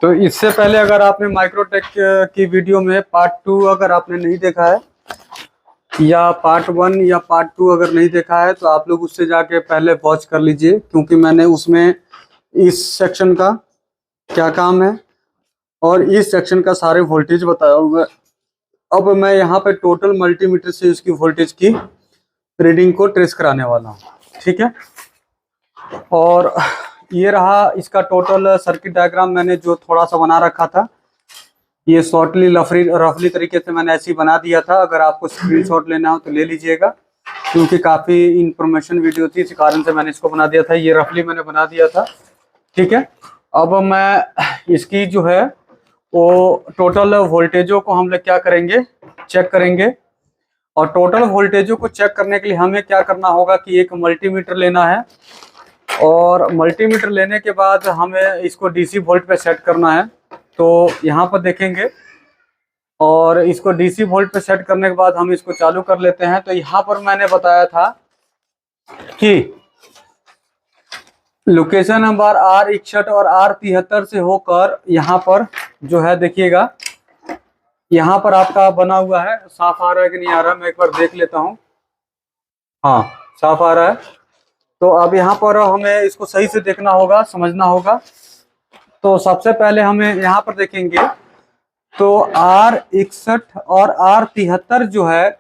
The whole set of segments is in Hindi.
तो इससे पहले अगर आपने माइक्रोटेक की वीडियो में पार्ट 2 अगर आपने नहीं देखा है, या पार्ट 1 या पार्ट 2 अगर नहीं देखा है, तो आप लोग उससे जाके पहले वॉच कर लीजिए, क्योंकि मैंने उसमें इस सेक्शन का क्या काम है और इस सेक्शन का सारे वोल्टेज बताया हुआ है। अब मैं यहाँ पे टोटल मल्टीमीटर से इसकी वोल्टेज की रीडिंग को ट्रेस कराने वाला हूँ, ठीक है। और ये रहा इसका टोटल सर्किट डायग्राम, मैंने जो थोड़ा सा बना रखा था, ये शॉर्टली रफली तरीके से मैंने ऐसे ही बना दिया था। अगर आपको स्क्रीनशॉट लेना हो तो ले लीजिएगा, क्योंकि काफ़ी इंफॉर्मेशन वीडियो थी, इस कारण से मैंने इसको बना दिया था। ये रफली मैंने बना दिया था, ठीक है। अब मैं इसकी जो है वो टोटल वोल्टेजों को हम लोग क्या करेंगे, चेक करेंगे। और टोटल वोल्टेजों को चेक करने के लिए हमें क्या करना होगा कि एक मल्टीमीटर लेना है, और मल्टीमीटर लेने के बाद हमें इसको डीसी वोल्ट पे सेट करना है। तो यहाँ पर देखेंगे, और इसको डीसी वोल्ट पे सेट करने के बाद हम इसको चालू कर लेते हैं। तो यहाँ पर मैंने बताया था कि लोकेशन नंबर R61 और R73 से होकर यहाँ पर जो है, देखिएगा यहाँ पर आपका बना हुआ है। साफ आ रहा है कि नहीं आ रहा, मैं एक बार देख लेता हूँ। हाँ, साफ आ रहा है। तो अब यहाँ पर हमें इसको सही से देखना होगा, समझना होगा। तो सबसे पहले हमें यहाँ पर देखेंगे तो R61 और R73 जो है,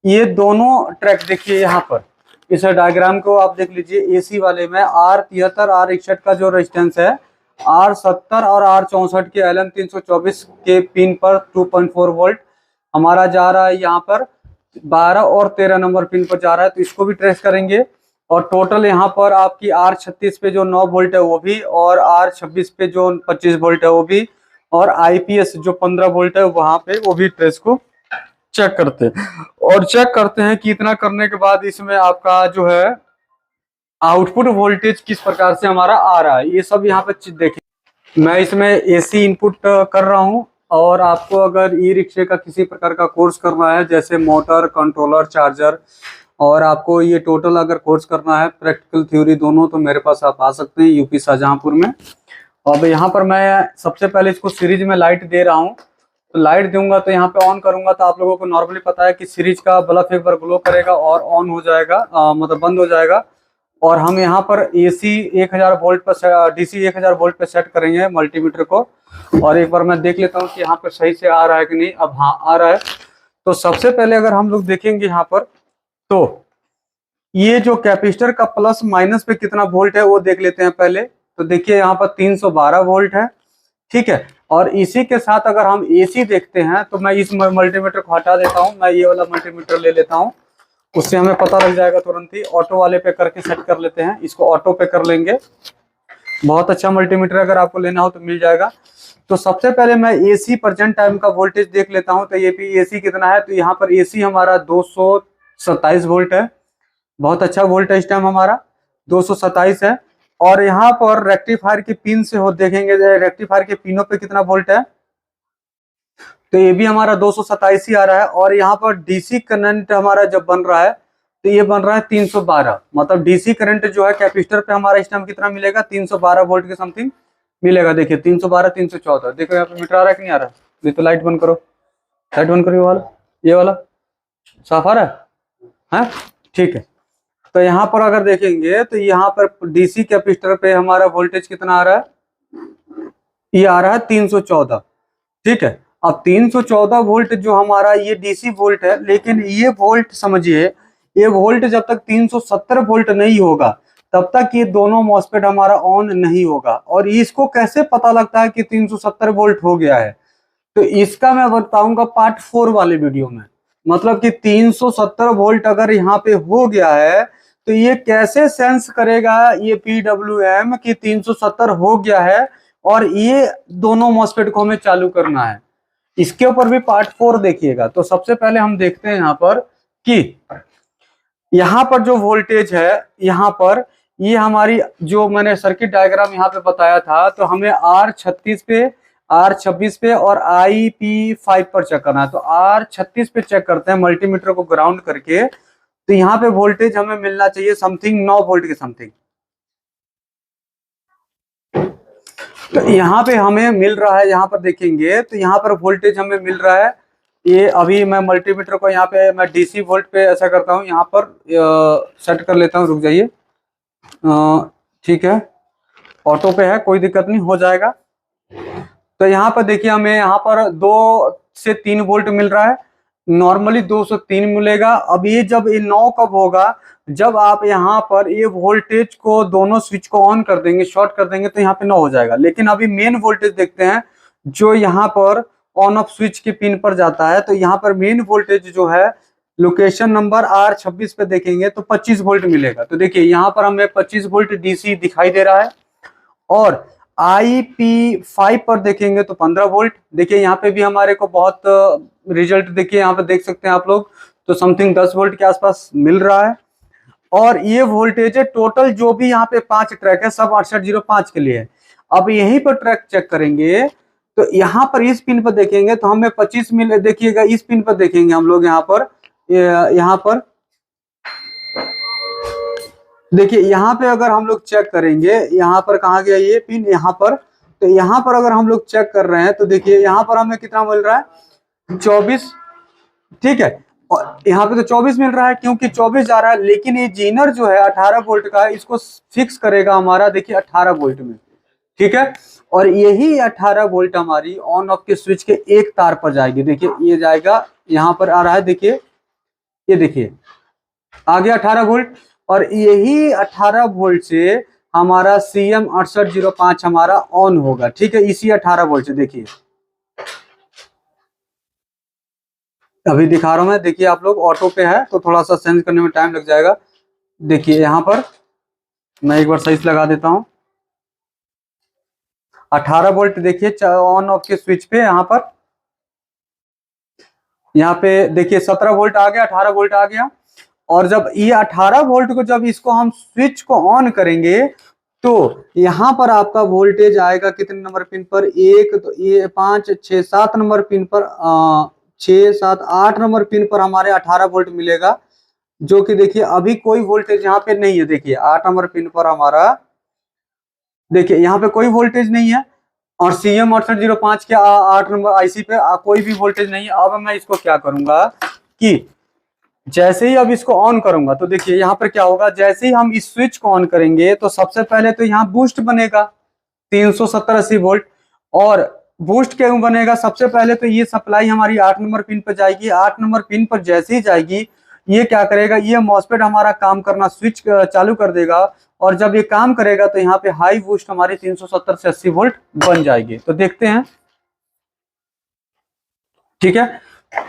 ये दोनों ट्रैक देखिए यहाँ पर, इस डायग्राम को आप देख लीजिए। एसी वाले में R73 R61 का जो रेजिस्टेंस है, R70 और R64 के LM324 के पिन पर 2.4 वोल्ट हमारा जा रहा है। यहाँ पर 12 और 13 नंबर पिन पर जा रहा है, तो इसको भी ट्रेस करेंगे। और टोटल यहाँ पर आपकी R36 पे जो 9 वोल्ट है वो भी, और R26 पे जो 25 वोल्ट है वो भी, और IPS जो 15 वोल्ट है वहां पे वो भी ट्रेस को चेक करते हैं। और चेक करते हैं कि इतना करने के बाद इसमें आपका जो है आउटपुट वोल्टेज किस प्रकार से हमारा आ रहा है, ये सब यहाँ पे देखिए। मैं इसमें AC इनपुट कर रहा हूँ, और आपको अगर ई रिक्शे का किसी प्रकार का कोर्स करना है, जैसे मोटर, कंट्रोलर, चार्जर, और आपको ये टोटल अगर कोर्स करना है, प्रैक्टिकल थ्योरी दोनों, तो मेरे पास आप आ सकते हैं यूपी शाहजहांपुर में। अब यहाँ पर मैं सबसे पहले इसको सीरीज में लाइट दे रहा हूँ। तो लाइट दूंगा तो यहाँ पे ऑन करूंगा, तो आप लोगों को नॉर्मली पता है कि सीरीज का बल्ब एक बार ग्लो करेगा और ऑन हो जाएगा, मतलब बंद हो जाएगा। और हम यहाँ पर AC 1000 वोल्ट पर, DC 1000 वोल्ट पे सेट करेंगे मल्टीमीटर को। और एक बार मैं देख लेता हूँ कि यहाँ पर सही से आ रहा है कि नहीं। अब हाँ, आ रहा है। तो सबसे पहले अगर हम लोग देखेंगे यहाँ पर, तो ये जो कैपेसिटर का प्लस माइनस पे कितना वोल्ट है वो देख लेते हैं पहले। तो देखिए यहाँ पर 312 वोल्ट है, ठीक है। और इसी के साथ अगर हम AC देखते हैं, तो मैं इस मल्टीमीटर को हटा देता हूँ, मैं ये वाला मल्टीमीटर ले लेता हूँ, उससे हमें पता लग जाएगा तुरंत ही। ऑटो वाले पे करके सेट कर लेते हैं, इसको ऑटो पे कर लेंगे। बहुत अच्छा मल्टीमीटर, अगर आपको लेना हो तो मिल जाएगा। तो सबसे पहले मैं AC प्रेजेंट टाइम का वोल्टेज देख लेता हूँ। तो ये भी AC कितना है, तो यहाँ पर AC हमारा 227 वोल्ट है। बहुत अच्छा वोल्ट है इस टाइम हमारा, 227 है। और यहाँ पर रेक्टिफायर की पिन से हो देखेंगे, रेक्टिफायर के पिनों पे कितना वोल्ट है, तो ये भी हमारा 227 ही आ रहा है। और यहाँ पर DC करंट हमारा जब बन रहा है, तो ये बन रहा है 312। मतलब DC करंट जो है कैपेसिटर पे हमारा इस टाइम कितना मिलेगा, 312 वोल्ट के समथिंग मिलेगा। देखिए 312, 314, देखो यहाँ पे मीटर आ रहा है कि नहीं आ रहा है। ये तो लाइट बंद करो, लाइट बंद करो, ये वाला साफ आ रहा है, ठीक है। तो यहाँ पर अगर देखेंगे, तो यहाँ पर DC कैपेसिटर पे हमारा वोल्टेज कितना आ रहा है, ये आ रहा है 314, ठीक है। अब 314 वोल्ट जो हमारा ये DC वोल्ट है, लेकिन ये वोल्ट समझिए, ये वोल्ट जब तक 370 वोल्ट नहीं होगा, तब तक ये दोनों मॉसफेट हमारा ऑन नहीं होगा। और इसको कैसे पता लगता है कि 370 वोल्ट हो गया है, तो इसका मैं बताऊंगा पार्ट 4 वाले वीडियो में। मतलब कि 370 वोल्ट अगर यहाँ पे हो गया है, तो ये कैसे सेंस करेगा ये PWM कि 370 हो गया है, और ये दोनों मॉसफेट को हमें चालू करना है। इसके ऊपर भी पार्ट 4 देखिएगा। तो सबसे पहले हम देखते हैं यहाँ पर कि यहाँ पर जो वोल्टेज है, यहाँ पर ये हमारी जो मैंने सर्किट डायग्राम यहाँ पे बताया था, तो हमें R36 पे, R26 पे और IP5 पर चेक करना है। तो R36 पे चेक करते हैं मल्टीमीटर को ग्राउंड करके। तो यहाँ पे वोल्टेज हमें मिलना चाहिए समथिंग 9 वोल्ट के समथिंग, तो यहाँ पे हमें मिल रहा है, यहाँ पर देखेंगे तो यहाँ पर वोल्टेज हमें मिल रहा है। ये अभी मैं मल्टीमीटर को यहाँ पे मैं डीसी वोल्ट पे ऐसा करता हूँ, यहाँ पर सेट कर लेता हूँ। रुक जाइए, ठीक है, ऑटो पे है, कोई दिक्कत नहीं, हो जाएगा। तो यहाँ पर देखिए हमें यहाँ पर 2 से 3 वोल्ट मिल रहा है। नॉर्मली 2 से 3 मिलेगा। अब ये जब ये 9 कब होगा, जब आप यहाँ पर ये वोल्टेज को दोनों स्विच को ऑन कर देंगे, शॉर्ट कर देंगे, तो यहाँ पे 9 हो जाएगा। लेकिन अभी मेन वोल्टेज देखते हैं जो यहाँ पर ऑन ऑफ स्विच के पिन पर जाता है। तो यहाँ पर मेन वोल्टेज जो है लोकेशन नंबर R26 पे देखेंगे तो 25 वोल्ट मिलेगा। तो देखिए यहाँ पर हमें 25 वोल्ट डीसी दिखाई दे रहा है। और IP5 पर देखेंगे तो 15 वोल्ट। देखिए यहाँ पे भी हमारे को बहुत रिजल्ट देखिए यहाँ पे देख सकते हैं आप लोग, तो समथिंग 10 वोल्ट के आसपास मिल रहा है। और ये वोल्टेज है टोटल, जो भी यहाँ पे 5 ट्रैक है सब 6805 के लिए है। अब यहीं पर ट्रैक चेक करेंगे तो यहाँ पर इस पिन पर देखेंगे तो हमें 25 मिले। देखिएगा इस पिन पर देखेंगे हम लोग, यहाँ पर देखिए यहाँ पे अगर हम लोग चेक करेंगे, यहाँ पर कहा गया ये पिन, यहाँ पर, तो यहाँ पर अगर हम लोग चेक कर रहे हैं तो देखिए यहाँ पर हमें कितना मिल रहा है, 24, ठीक है। और यहाँ पे तो 24 मिल रहा है क्योंकि 24 जा रहा है। लेकिन ये जीनर जो है 18 वोल्ट का है, इसको फिक्स करेगा हमारा देखिए 18 वोल्ट में, ठीक है। और यही 18 वोल्ट हमारी ऑन ऑफ के स्विच के एक तार पर जाएगी। देखिए ये जाएगा, यहाँ पर आ रहा है, देखिए ये देखिए आ गया 18 वोल्ट। और यही 18 वोल्ट से हमारा CM6805 हमारा ऑन होगा, ठीक है, इसी 18 वोल्ट से। देखिए अभी दिखा रहा हूं मैं, देखिए आप लोग ऑटो पे है तो थोड़ा सा सेंस करने में टाइम लग जाएगा। देखिए यहाँ पर मैं एक बार सही से लगा देता हूं, 18 वोल्ट देखिए ऑन ऑफ के स्विच पे। यहाँ पे देखिए 17 वोल्ट आ गया, 18 वोल्ट आ गया। और जब ये 18 वोल्ट को जब इसको हम स्विच को ऑन करेंगे तो यहाँ पर आपका वोल्टेज आएगा कितने नंबर पिन पर, एक, तो ये 5, 6, 7 नंबर पिन पर, 6, 7, 8 नंबर पिन पर हमारे 18 वोल्ट मिलेगा। जो कि देखिए अभी कोई वोल्टेज यहाँ पे नहीं है। देखिए 8 नंबर पिन पर हमारा, देखिए यहाँ पे कोई वोल्टेज नहीं है। और CM6805 के 8 नंबर आईसी पे कोई भी वोल्टेज नहीं है। अब मैं इसको क्या करूंगा कि जैसे ही अब इसको ऑन करूंगा तो देखिए यहाँ पर क्या होगा, जैसे ही हम इस स्विच को ऑन करेंगे तो सबसे पहले तो यहाँ बूस्ट बनेगा 370-80 वोल्ट। और बूस्ट क्यों बनेगा, सबसे पहले तो ये सप्लाई हमारी 8 नंबर पिन पर जाएगी। 8 नंबर पिन पर जैसे ही जाएगी ये क्या करेगा, ये मॉसफेट हमारा काम करना स्विच चालू कर देगा। और जब ये काम करेगा तो यहाँ पे हाई बूस्ट हमारी 370 से 80 वोल्ट बन जाएगी। तो देखते हैं, ठीक है,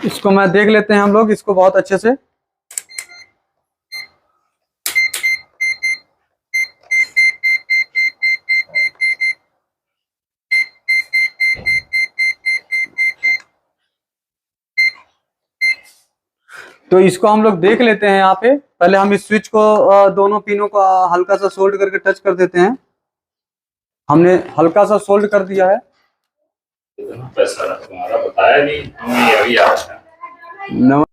इसको मैं देख लेते हैं हम लोग इसको बहुत अच्छे से। तो इसको हम लोग देख लेते हैं। यहाँ पे पहले हम इस स्विच को दोनों पिनों को हल्का सा सोल्ड करके टच कर देते हैं। हमने हल्का सा सोल्ड कर दिया है। पैसा तुम्हारा बताया नहीं, हमें अभी आ रहा है।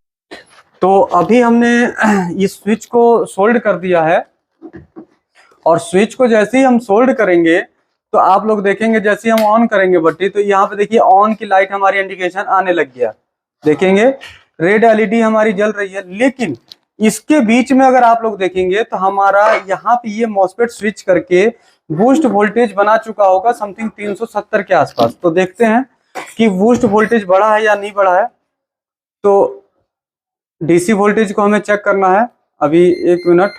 तो अभी हमने इस स्विच को सोल्ड कर दिया है। और स्विच को जैसे ही हम सोल्ड करेंगे तो आप लोग देखेंगे, जैसे ही हम ऑन करेंगे बत्ती, तो यहाँ पे देखिए ऑन की लाइट हमारी इंडिकेशन आने लग गया। देखेंगे रेड एलईडी हमारी जल रही है। लेकिन इसके बीच में अगर आप लोग देखेंगे तो हमारा यहाँ पे ये मॉसफेट स्विच करके बूस्ट वोल्टेज बना चुका होगा समथिंग 370 के आसपास। तो देखते हैं कि बूस्ट वोल्टेज बढ़ा है या नहीं बढ़ा है। तो डीसी वोल्टेज को हमें चेक करना है। अभी 1 मिनट,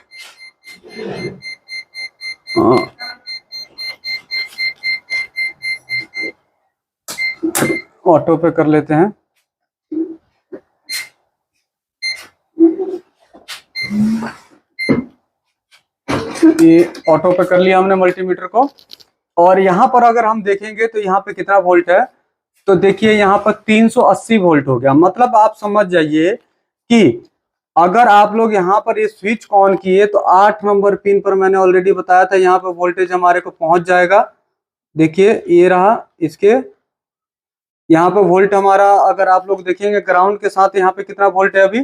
ऑटो पे कर लेते हैं। ये ऑटो पे कर लिया हमने मल्टीमीटर को। और यहाँ पर अगर हम देखेंगे तो यहाँ पे कितना वोल्ट है, तो देखिए यहाँ पर 380 वोल्ट हो गया। मतलब आप समझ जाइए कि अगर आप लोग यहाँ पर ये स्विच को ऑन किए तो 8 नंबर पिन पर मैंने ऑलरेडी बताया था यहाँ पे वोल्टेज हमारे को पहुंच जाएगा। देखिए ये रहा, इसके यहाँ पे वोल्ट हमारा, अगर आप लोग देखेंगे ग्राउंड के साथ यहाँ पे कितना वोल्ट है अभी,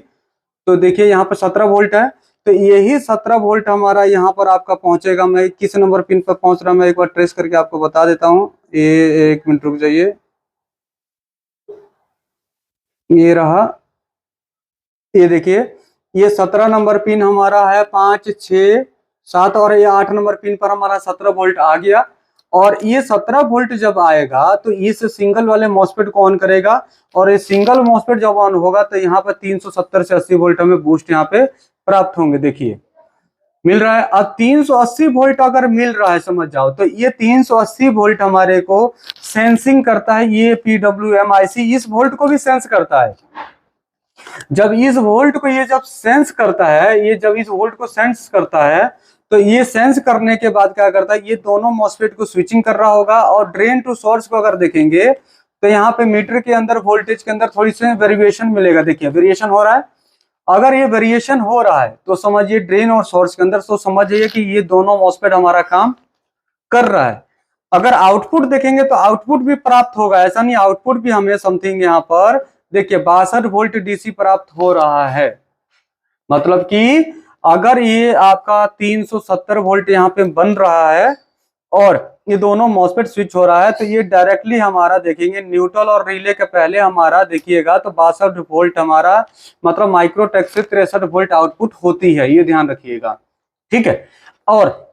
तो देखिए यहाँ पे 17 वोल्ट है। तो यही 17 वोल्ट हमारा यहाँ पर आपका पहुंचेगा। मैं किस नंबर पिन पर पहुंच रहा है मैं एक बार ट्रेस करके आपको बता देता हूँ। ये 1 मिनट रुक जाइए, ये रहा, ये देखिए, ये 17 नंबर पिन हमारा है, 5 6 7 और ये 8 नंबर पिन पर हमारा 17 वोल्ट आ गया। और ये 17 वोल्ट जब आएगा तो इस सिंगल वाले मॉसफेट को ऑन करेगा, और ये सिंगल मॉसफेट जब ऑन होगा तो यहाँ पर 370 से 80 वोल्ट हमें बूस्ट यहाँ पे प्राप्त होंगे। देखिए मिल रहा है। अब 380 वोल्ट अगर मिल रहा है समझ जाओ, तो ये 380 वोल्ट हमारे को सेंसिंग करता है। ये PWM IC इस वोल्ट को भी सेंस करता है। जब इस वोल्ट को ये जब सेंस करता है, ये जब इस वोल्ट को सेंस करता है, तो ये सेंस करने के बाद क्या करता है, ये दोनों मॉसफेट को स्विचिंग कर रहा होगा। और ड्रेन टू सोर्स को अगर देखेंगे तो यहाँ पे मीटर के अंदर वोल्टेज के अंदर थोड़ी सी वेरिएशन मिलेगा। देखिए वेरिएशन हो रहा है। अगर ये वेरिएशन हो रहा है तो समझिए ड्रेन और सोर्स के अंदर, तो समझिए कि ये दोनों मॉसफेट हमारा काम कर रहा है। अगर आउटपुट देखेंगे तो आउटपुट भी प्राप्त होगा, ऐसा नहीं, आउटपुट भी हमें समथिंग यहाँ पर देखिए 62 वोल्ट DC प्राप्त हो रहा है। मतलब कि अगर ये आपका 370 वोल्ट यहाँ पे बन रहा है और ये दोनों मॉसफेट स्विच हो रहा है, तो ये डायरेक्टली हमारा देखेंगे न्यूट्रल और रिले के पहले हमारा देखिएगा तो 62 वोल्ट हमारा मतलब माइक्रोटेक से 63 वोल्ट आउटपुट होती है, ये ध्यान रखिएगा, ठीक है। और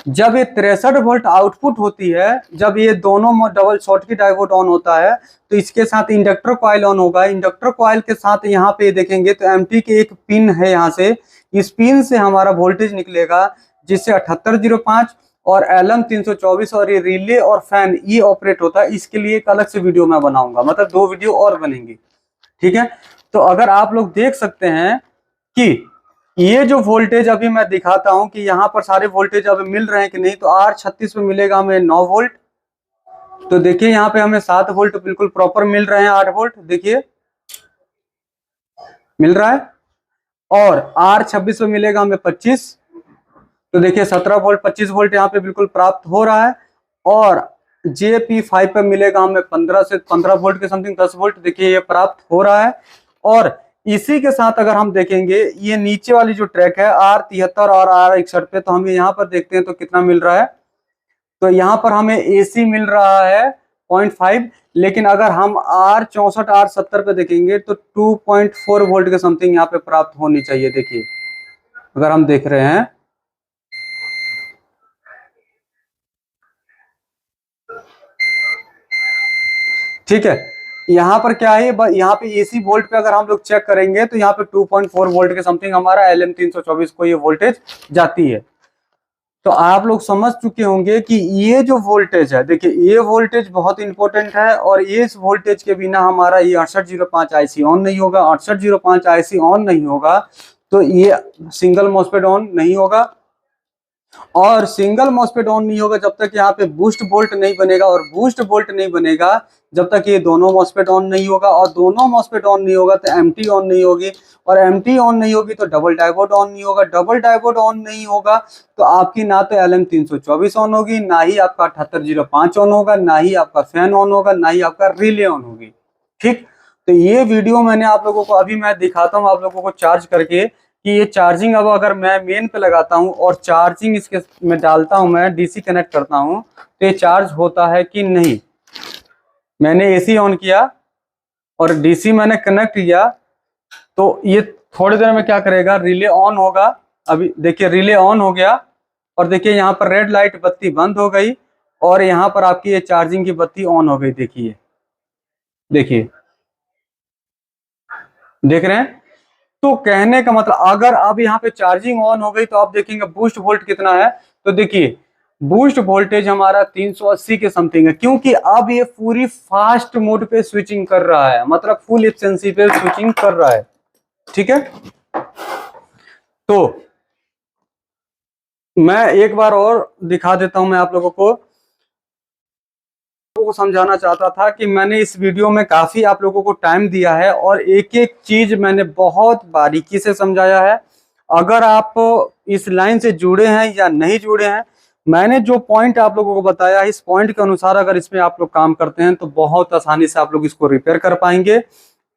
जब ये 63 वोल्ट आउटपुट होती है, जब ये दोनों डबल शॉटकी डायोड ऑन होता है, तो इसके साथ इंडक्टर कॉइल ऑन होगा। इंडक्टर कॉइल के साथ यहाँ पे देखेंगे तो एमटी की एक पिन है, यहाँ से इस पिन से हमारा वोल्टेज निकलेगा, जिससे 7805 और LM 324 और ये रिले और फैन ये ऑपरेट होता है। इसके लिए एक अलग से वीडियो मैं बनाऊंगा, मतलब 2 वीडियो और बनेंगी, ठीक है। तो अगर आप लोग देख सकते हैं कि ये जो वोल्टेज अभी मैं दिखाता हूं कि यहाँ पर सारे वोल्टेज अब मिल रहे हैं कि नहीं, तो R36 में मिलेगा हमें 9 वोल्ट। तो देखिए यहाँ पे हमें 7 वोल्ट बिल्कुल प्रॉपर मिल रहे हैं, 8 वोल्ट देखिए मिल रहा है। और R26 में मिलेगा हमें 25, तो देखिए 17 वोल्ट 25 वोल्ट यहाँ पे बिल्कुल प्राप्त हो रहा है। और JP5 पे मिलेगा हमें 15 से 15 वोल्ट के समथिंग 10 वोल्ट, देखिए ये प्राप्त हो रहा है। और इसी के साथ अगर हम देखेंगे ये नीचे वाली जो ट्रैक है R73 और R61 पे, तो हमें यहाँ पर देखते हैं तो कितना मिल रहा है, तो यहाँ पर हमें AC मिल रहा है 0.5, लेकिन अगर हम R64 R70 पे देखेंगे तो 2.4 वोल्ट के समथिंग यहाँ पे प्राप्त होनी चाहिए। देखिए अगर हम देख रहे हैं, ठीक है। यहाँ पर क्या है, यहाँ पे AC वोल्ट पे अगर हम लोग चेक करेंगे तो यहाँ पे 2.4 वोल्ट के समथिंग हमारा LM 324 को ये वोल्टेज जाती है। तो आप लोग समझ चुके होंगे कि ये जो वोल्टेज है, देखिए ये वोल्टेज बहुत इंपॉर्टेंट है। और ये इस वोल्टेज के बिना हमारा ये 6805 IC ऑन नहीं होगा। 6805 IC ऑन नहीं होगा तो ये सिंगल मॉसफेट ऑन नहीं होगा। और सिंगल मॉसफेट ऑन नहीं होगा जब तक यहाँ पे बूस्ट वोल्ट नहीं बनेगा, और बूस्ट वोल्ट नहीं बनेगा जब तक ये दोनों मॉसफेट ऑन नहीं होगा। और दोनों मॉसफेट ऑन नहीं होगा तो एमटी ऑन नहीं होगी, और एमटी ऑन नहीं होगी तो डबल डायोड ऑन नहीं होगा। डबल डायोड ऑन नहीं होगा तो आपकी ना तो LM 324 ऑन होगी, ना ही आपका 7805 ऑन होगा, ना ही आपका फैन ऑन होगा, ना ही आपका रिले ऑन होगी, ठीक। तो ये वीडियो मैंने आप लोगों को अभी मैं दिखाता हूँ आप लोगों को चार्ज करके कि ये चार्जिंग अब अगर मैं मेन पे लगाता हूँ और चार्जिंग इसके में डालता हूँ, मैं DC कनेक्ट करता हूँ तो ये चार्ज होता है कि नहीं। मैंने AC ऑन किया और DC मैंने कनेक्ट किया तो ये थोड़ी देर में क्या करेगा, रिले ऑन होगा। अभी देखिए रिले ऑन हो गया और देखिए यहाँ पर रेड लाइट बत्ती बंद हो गई और यहाँ पर आपकी ये चार्जिंग की बत्ती ऑन हो गई। देखिए देखिए देख रहे हैं। तो कहने का मतलब अगर अब यहाँ पे चार्जिंग ऑन हो गई तो आप देखेंगे बूस्ट वोल्ट कितना है, तो देखिए बूस्ट वोल्टेज हमारा 380 के समथिंग है, क्योंकि अब ये पूरी फास्ट मोड पे स्विचिंग कर रहा है, मतलब फुल एफिशिएंसी पे स्विचिंग कर रहा है, ठीक है। तो मैं एक बार और दिखा देता हूं, मैं आप लोगों को समझाना चाहता था कि मैंने इस वीडियो में काफी आप लोगों को टाइम दिया है और एक एक चीज मैंने बहुत बारीकी से समझाया है। अगर आप इस लाइन से जुड़े हैं या नहीं जुड़े हैं, मैंने जो पॉइंट आप लोगों को बताया इस पॉइंट के अनुसार अगर इसमें आप लोग काम करते हैं तो बहुत आसानी से आप लोग इसको रिपेयर कर पाएंगे।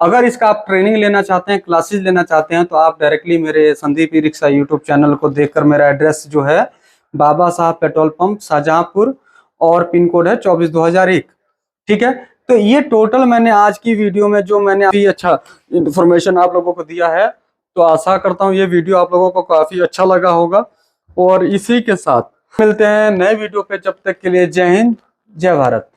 अगर इसका आप ट्रेनिंग लेना चाहते हैं, क्लासेस लेना चाहते हैं, तो आप डायरेक्टली मेरे Sandeep e rickshaw YouTube channel को देखकर, मेरा एड्रेस जो है बाबा साहब पेट्रोल पंप शाहजहांपुर और पिन कोड है 24/2001। ठीक है, तो ये टोटल मैंने आज की वीडियो में जो मैंने अभी अच्छा इन्फॉर्मेशन आप लोगों को दिया है, तो आशा करता हूँ ये वीडियो आप लोगों को काफी अच्छा लगा होगा। और इसी के साथ मिलते हैं नए वीडियो पे, जब तक के लिए जय हिंद, जय भारत।